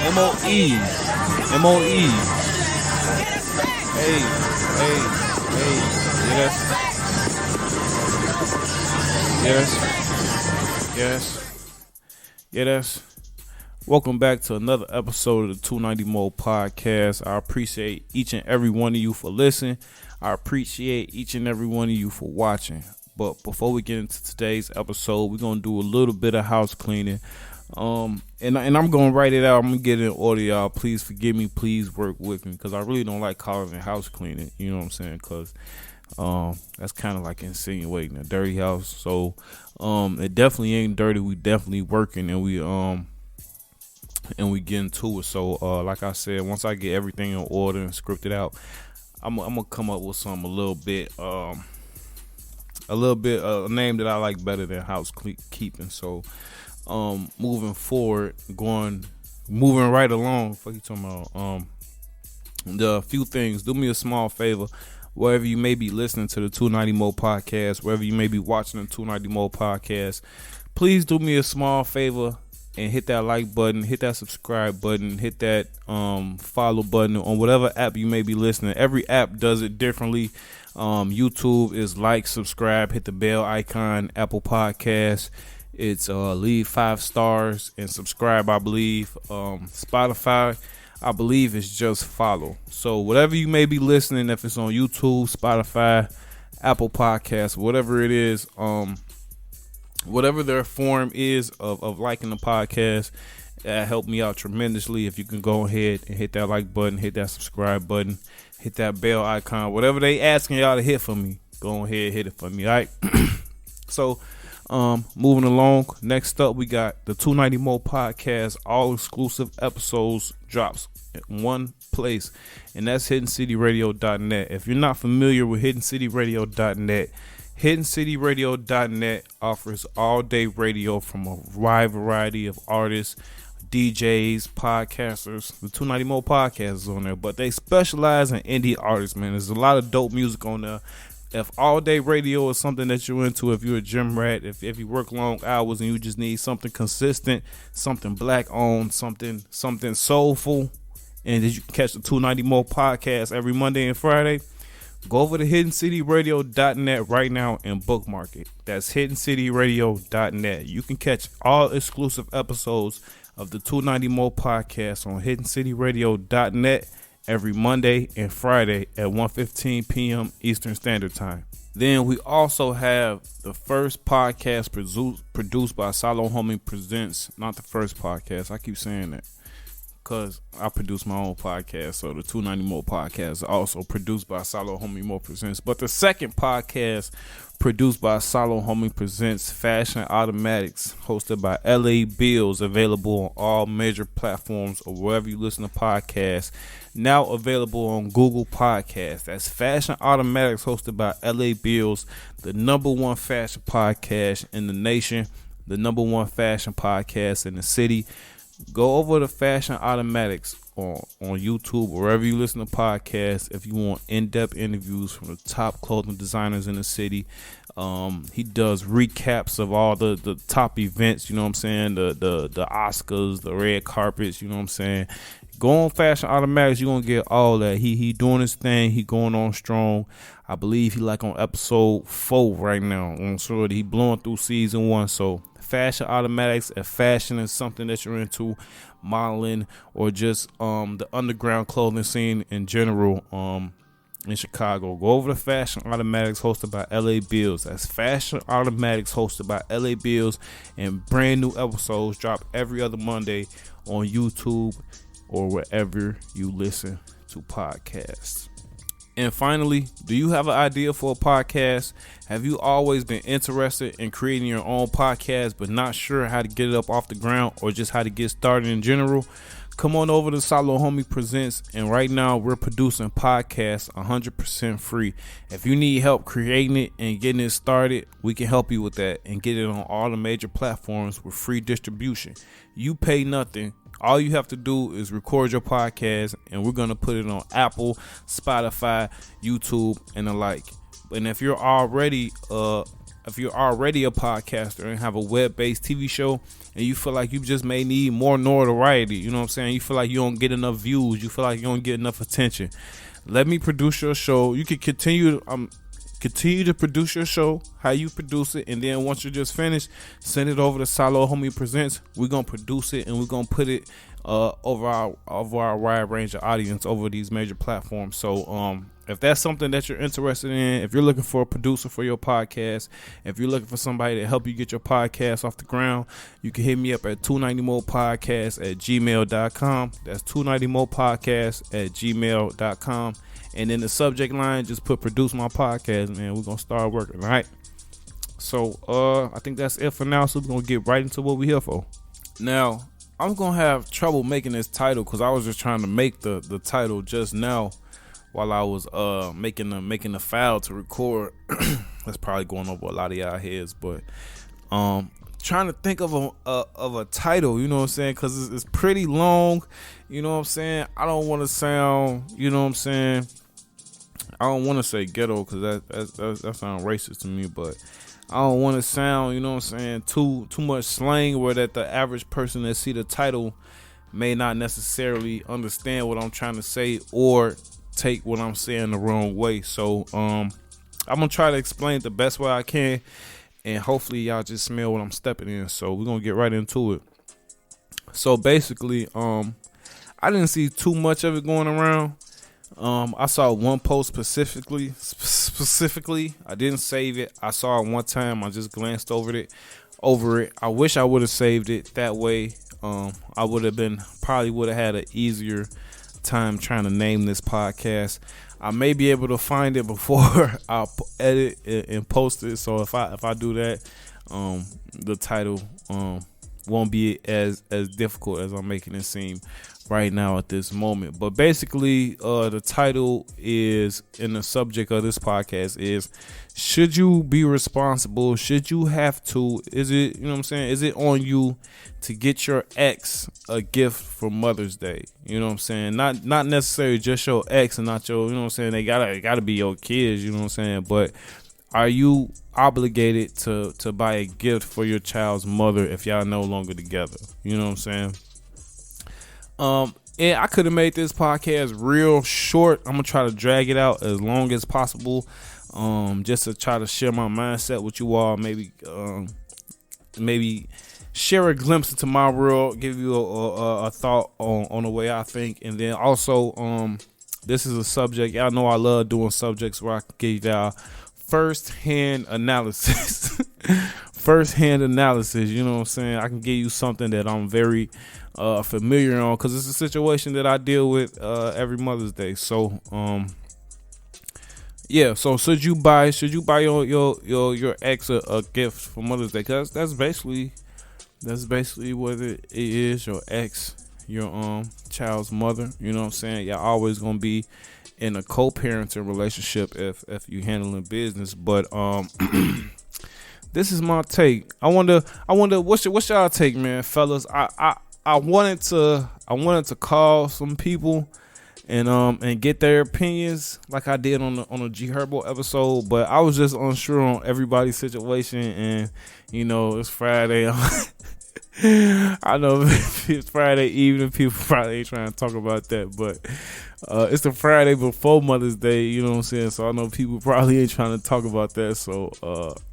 MOEs. Hey. Yes. Welcome back to another episode of the 290 Mo podcast. I appreciate each and every one of you for listening. I appreciate each and every one of you for watching. But before we get into today's episode, we're going to do a little bit of house cleaning. And I'm going to write it out. I'm going to get it in order, y'all. Please forgive me. Please work with me because I really don't like calling it house cleaning. You know what I'm saying? Because that's kind of like insinuating a dirty house. So it definitely ain't dirty. We definitely working and we get into it. So like I said, once I get everything in order and scripted out, I'm gonna come up with a name that I like better than housekeeping. So moving forward, moving right along. What you talking about? The few things. Do me a small favor. Wherever you may be listening to the 290 Mo podcast, wherever you may be watching the 290 Mo podcast, please do me a small favor and hit that like button, hit that subscribe button, hit that follow button on whatever app you may be listening. Every app does it differently. YouTube is like, subscribe, hit the bell icon. Apple Podcasts, it's leave 5 stars and subscribe, I believe. Spotify, I believe it's just follow. So whatever you may be listening, if it's on YouTube, Spotify, Apple Podcasts, whatever it is, whatever their form is of liking the podcast, that helped me out tremendously. If you can go ahead and hit that like button, hit that subscribe button, hit that bell icon, whatever they asking y'all to hit for me, go ahead, hit it for me, all right? So moving along, next up we got the 290 Mo podcast, all exclusive episodes drops in one place, and that's hiddencityradio.net. If you're not familiar with hiddencityradio.net, hiddencityradio.net offers all day radio from a wide variety of artists, DJs, podcasters. The 290 Mo podcast is on there, but they specialize in indie artists, man. There's a lot of dope music on there. If all day radio is something that you're into, if you're a gym rat, if you work long hours and you just need something consistent, something black owned, something soulful, and that you can catch the 290 Mo podcast every Monday and Friday, go over to hiddencityradio.net right now and bookmark it. That's hiddencityradio.net. You can catch all exclusive episodes of the 290 Mo podcast on hiddencityradio.net every Monday and Friday at 1:15 p.m. Eastern Standard Time. Then we also have the first podcast produced by Salo Hommie Presents. Not the first podcast. I keep saying that because I produce my own podcast. So the 290 Mo podcast is also produced by Salo Hommie Mo Presents. But the second podcast produced by Salo Hommie Presents, Fashion Automatics, hosted by LA Bills, available on all major platforms or wherever you listen to podcasts. Now available on Google Podcasts. That's Fashion Automatics, hosted by LA Bills, the number one fashion podcast in the nation, the number one fashion podcast in the city. Go over to Fashion Automatics on YouTube, wherever you listen to podcasts. If you want in-depth interviews from the top clothing designers in the city, he does recaps of all the top events. You know what I'm saying? The Oscars, the red carpets. You know what I'm saying? Go on Fashion Automatics. You're gonna get all that. He doing his thing. He going on strong. I believe he like on episode 4 right now. I'm sure that he blowing through season 1. So Fashion Automatics, if fashion is something that you're into, modeling or just the underground clothing scene in general in Chicago, go over to Fashion Automatics, hosted by LA Bills. That's Fashion Automatics, hosted by LA Bills, and brand new episodes drop every other Monday on YouTube or wherever you listen to podcasts. And finally, do you have an idea for a podcast? Have you always been interested in creating your own podcast but not sure how to get it up off the ground or just how to get started in general? Come on over to Salo Hommie Presents, and right now we're producing podcasts 100% free. If you need help creating it and getting it started, we can help you with that and get it on all the major platforms with free distribution. You pay nothing. All you have to do is record your podcast, and we're going to put it on Apple, Spotify, YouTube, and the like. And if you're already a you're already a podcaster and have a web-based TV show, and you feel like you just may need more notoriety, you know what I'm saying? You feel like you don't get enough views, you feel like you don't get enough attention. Let me produce your show. You can continue to produce your show how you produce it, and then once you're just finished, send it over to Salo Hommie Presents. We're gonna produce it and we're gonna put it over our wide range of audience over these major platforms. So if that's something that you're interested in, if you're looking for a producer for your podcast, if you're looking for somebody to help you get your podcast off the ground, you can hit me up at 290mopodcast@gmail.com. That's 290mopodcast@gmail.com. And in the subject line, just put produce my podcast, man. We're gonna start working, all right? So I think that's it for now. So we're gonna get right into what we're here for. Now, I'm gonna have trouble making this title because I was just trying to make the title just now while I was making the file to record. That's probably going over a lot of y'all heads, but trying to think of a title, you know what I'm saying? Because it's pretty long, you know what I'm saying? I don't want to sound, you know what I'm saying? I don't want to say ghetto because that sounds racist to me, but I don't want to sound, you know what I'm saying, too much slang where that the average person that see the title may not necessarily understand what I'm trying to say or take what I'm saying the wrong way. So I'm gonna try to explain it the best way I can, and hopefully y'all just smell what I'm stepping in. So we're gonna get right into it. So basically, I didn't see too much of it going around. I saw one post specifically. I didn't save it. I saw it one time. I just glanced over it. I wish I would have saved it. That way, I would have had an easier time trying to name this podcast. I may be able to find it before I edit and post it. So if I do that, the title won't be as difficult as I'm making it seem right now at this moment. But basically, the title is, in the subject of this podcast is, should you be responsible? Should you have to? Is it, you know what I'm saying? Is it on you to get your ex a gift for Mother's Day? You know what I'm saying? Not necessarily just your ex and not your, you know what I'm saying? They gotta be your kids, you know what I'm saying? But are you obligated to buy a gift for your child's mother if y'all no longer together? You know what I'm saying? And I could have made this podcast real short. I'm gonna try to drag it out as long as possible, just to try to share my mindset with you all. Maybe share a glimpse into my world, give you a thought on the way I think, and then also, this is a subject. Y'all know I love doing subjects where I can give y'all first-hand analysis. You know what I'm saying? I can give you something that I'm very familiar on, because it's a situation that I deal with every Mother's Day. So so should you buy your ex a gift for Mother's Day? Because that's basically what it is. Your ex, your child's mother, you know what I'm saying? Y'all always gonna be in a co-parenting relationship if you handling business. But this is my take. I wonder what's y'all take, man, fellas. I wanted to call some people and get their opinions like I did on a G Herbo episode, but I was just unsure on everybody's situation, and you know, it's Friday. I know it's Friday evening, people probably ain't trying to talk about that, but it's the Friday before Mother's Day, you know what I'm saying? So I know people probably ain't trying to talk about that. So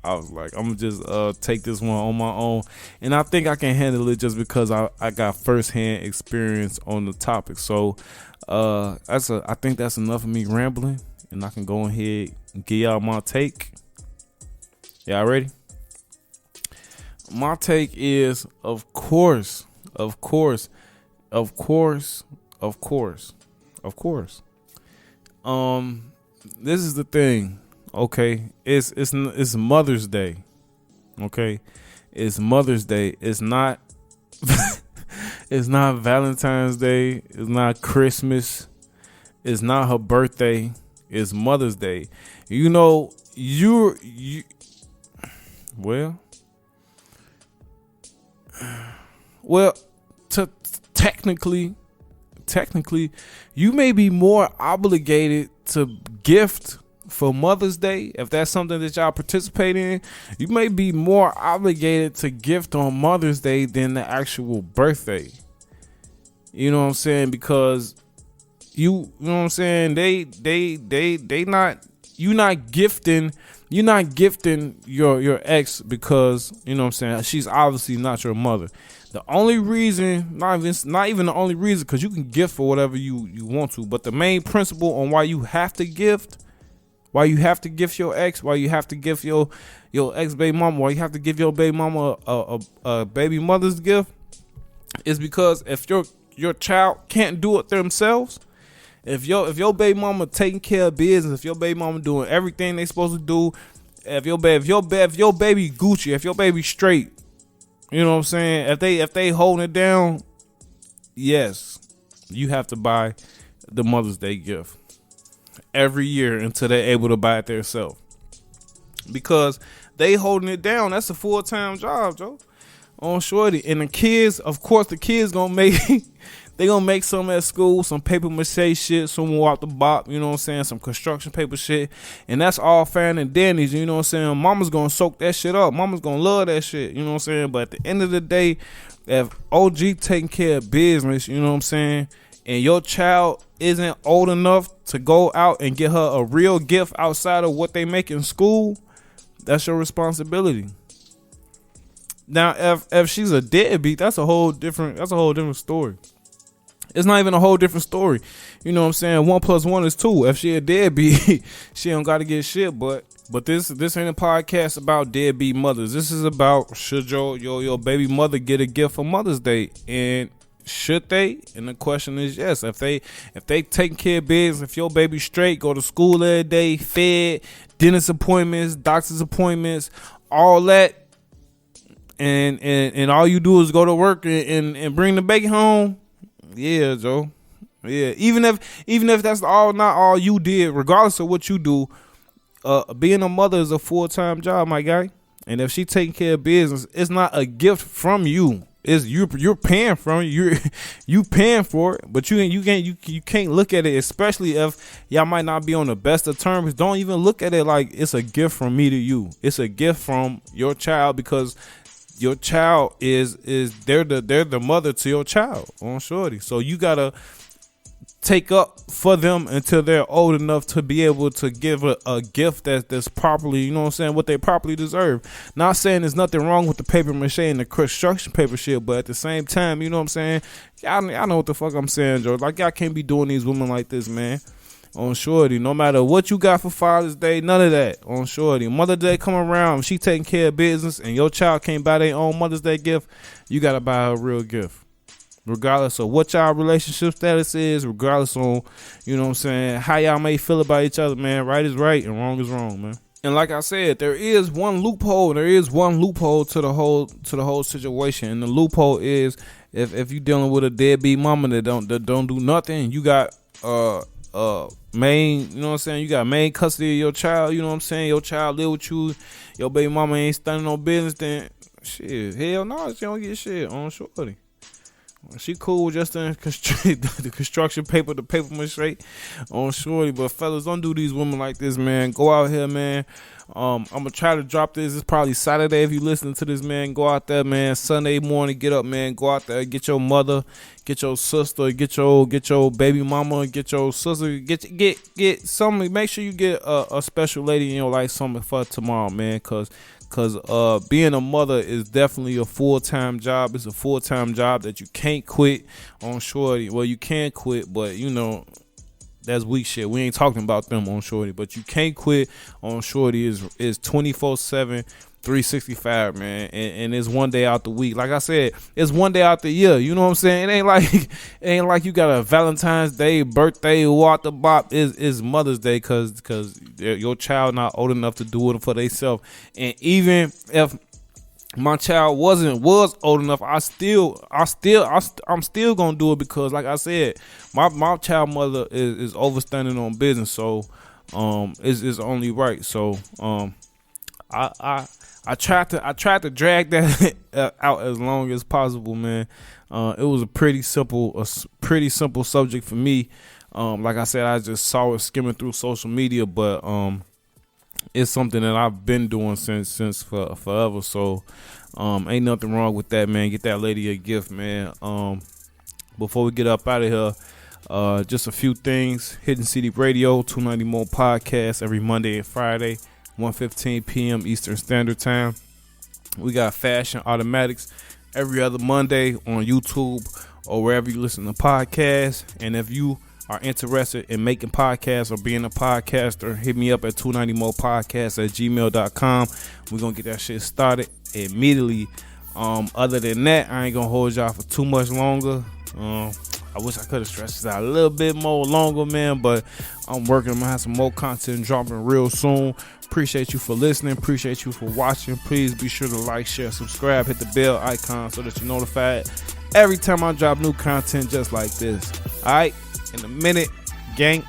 I was like, I'm gonna just take this one on my own, and I think I can handle it just because I got firsthand experience on the topic. So I think that's enough of me rambling, and I can go ahead and give y'all my take. Y'all ready? My take is, of course. This is the thing, okay? It's Mother's Day, okay? It's Mother's Day. It's not it's not Valentine's Day. It's not Christmas. It's not her birthday. It's Mother's Day. You know, well, technically, you may be more obligated to gift for Mother's Day, if that's something that y'all participate in, you may be more obligated to gift on Mother's Day than the actual birthday. You know what I'm saying? Because you know what I'm saying, they not, you're not gifting your ex because, you know what I'm saying, she's obviously not your mother. The only reason, not even the only reason, because you can gift for whatever you want to, but the main principle on why you have to gift, your ex, why you have to gift your ex baby mama, why you have to give your baby mama a baby mother's gift, is because if your child can't do it themselves, if your baby mama taking care of business, if your baby mama doing everything they supposed to do, if your baby Gucci, if your baby straight, you know what I'm saying, if they holding it down, yes, you have to buy the Mother's Day gift every year until they're able to buy it themselves, because they holding it down. That's a full-time job, Joe, on shorty. And the kids, of course, gonna make they gonna make some at school, some paper mache shit, some more out the box, you know what I'm saying, some construction paper shit, and that's all fine and dandy, you know what I'm saying. Mama's gonna soak that shit up. Mama's gonna love that shit, you know what I'm saying. But at the end of the day, if OG taking care of business, you know what I'm saying, and your child isn't old enough to go out and get her a real gift outside of what they make in school, that's your responsibility. Now, if she's a deadbeat, that's a whole different story. It's not even a whole different story. You know what I'm saying? 1 + 1 is 2. If she a deadbeat, she don't got to get shit. But this ain't a podcast about deadbeat mothers. This is about, should your baby mother get a gift for Mother's Day, and should they? And the question is yes. If they taking care of business, if your baby straight, go to school every day, fed, dentist appointments, doctor's appointments, all that, and all you do is go to work and bring the baby home. Yeah, Joe. Yeah, even if that's not all you did, regardless of what you do, being a mother is a full-time job, my guy. And if she taking care of business, it's not a gift from you. It's you're paying from it. You paying for it, but you can't look at it, especially if y'all might not be on the best of terms. Don't even look at it like it's a gift from me to you. It's a gift from your child, because your child is they're the mother to your child, on shorty. So you gotta take up for them until they're old enough to be able to give a gift that's properly, you know what I'm saying, what they properly deserve. Not saying there's nothing wrong with the paper mache and the construction paper shit, but at the same time, you know what I'm saying, I know what the fuck I'm saying, Joe. Like, y'all can't be doing these women like this, man. On shorty, no matter what you got for Father's Day, none of that. On shorty, Mother's Day come around, she taking care of business, and your child can't buy their own Mother's Day gift, you gotta buy her a real gift, regardless of what y'all relationship status is, regardless on, you know what I'm saying, how y'all may feel about each other, man. Right is right and wrong is wrong, man. And like I said, there is one loophole to the whole situation, and the loophole is if you dealing with a deadbeat mama that don't do nothing, you got main, you know what I'm saying, you got main custody of your child, you know what I'm saying, your child live with you, your baby mama ain't standing no business, then shit, hell no, she don't get shit, on shorty. She cool just the construction paper, the paper mache, on shorty. But fellas, don't do these women like this, man. Go out here, man. I'm gonna try to drop this. It's probably Saturday if you listening to this, man. Go out there, man. Sunday morning, get up, man. Go out there, get your mother, get your sister, get your baby mama, get your sister, get something. Make sure you get a special lady in your life, something for tomorrow, man. Cause being a mother is definitely a full-time job. It's a full-time job that you can't quit, on shorty. Well, you can quit, but you know, that's weak shit. We ain't talking about them, on shorty, but you can't quit, on shorty. Is 24/7, 365, man, and it's one day out the week. Like I said, it's one day out the year. You know what I'm saying? It ain't like you got a Valentine's Day, birthday, walk the bop. Is Mother's Day, cause your child not old enough to do it for themselves. And even if my child was old enough, I'm still gonna do it, because like I said, my child mother is overstanding on business, so it's only right. So I tried to drag that out as long as possible, man. It was a pretty simple subject for me. Like I said, I just saw it skimming through social media, but it's something that I've been doing since forever. So ain't nothing wrong with that, man. Get that lady a gift, man. Before we get up out of here, just a few things. Hidden City Radio, 290 More Podcast every Monday and Friday, 1:15 p.m. Eastern Standard Time. We got Fashion Automatics every other Monday on YouTube or wherever you listen to podcasts. And if you are interested in making podcasts or being a podcaster, hit me up at 290morepodcast@gmail.com. We're going to get that shit started immediately. Other than that, I ain't going to hold y'all for too much longer. I wish I could have stretched this out a little bit more longer, man, but I'm working. I'm going to have some more content dropping real soon. Appreciate you for listening. Appreciate you for watching. Please be sure to like, share, subscribe, hit the bell icon so that you're notified every time I drop new content just like this. All right, in a minute, gang.